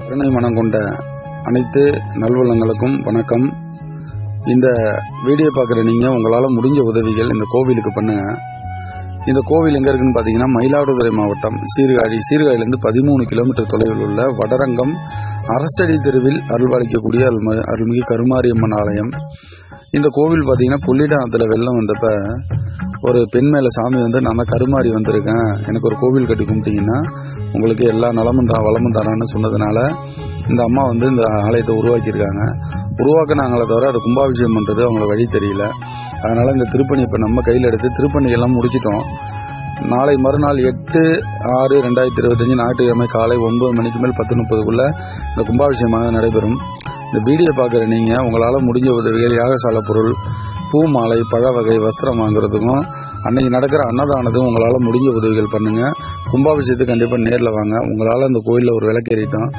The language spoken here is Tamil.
கருணை மனம் கொண்ட அனைத்து நல்வள்ளங்களுக்கும் வணக்கம். இந்த வீடியோ பார்க்குற நீங்கள் உங்களால் முடிஞ்ச உதவிகள் இந்த கோவிலுக்கு பண்ணுங்கள். இந்த கோவில் எங்கே இருக்குன்னு பார்த்தீங்கன்னா மயிலாடுதுறை மாவட்டம் சீர்காழியிலேருந்து 13 கிலோமீட்டர் தொலைவில் உள்ள வடரங்கம் அரசடி தெருவில் அருள்பாலிக்கக்கூடிய அருள்மிகு கருமாரியம்மன் ஆலயம். இந்த கோவில் பார்த்தீங்கன்னா புள்ளிடானத்தில் வெள்ளம் வந்தப்போ ஒரு பெண் மேலே சாமி வந்து நான் தான் கருமாறி வந்திருக்கேன், எனக்கு ஒரு கோவில் கட்டி கும்பிட்டிங்கன்னா உங்களுக்கு எல்லா நலமும் வளமும் தரான்னு சொன்னதுனால இந்த அம்மா வந்து இந்த ஆலயத்தை உருவாக்கியிருக்காங்க. உருவாக்குனாங்களே தவிர அதை கும்பாபிஷேகம் பண்ணுறது அவங்களுக்கு வழி தெரியல. அதனால் இந்த திருப்பணி இப்போ நம்ம கையில் எடுத்து திருப்பணியெல்லாம் முடிச்சிட்டோம். நாளை மறுநாள் 8/6/2025 ஞாயிற்றுக்கிழமை காலை 9 மணிக்கு மேல் 10:30 இந்த கும்பாபிஷேகமாக நடைபெறும். இந்த வீடியோ பார்க்குற நீங்கள் உங்களால் முடிஞ்ச உதவிகள் யாகசால பொருள், பூ மாலை, பழ வகை, வஸ்திரம் வாங்குறதுக்கும் அன்றைக்கி நடக்கிற அன்னதானத்துக்கும் உங்களால் முடிஞ்ச உதவிகள் பண்ணுங்கள். கும்பாபிஷேகத்துக்கு கண்டிப்பாக நேரில் வாங்க. உங்களால் அந்த கோயிலில் ஒரு விளக்கேறிட்டோம்.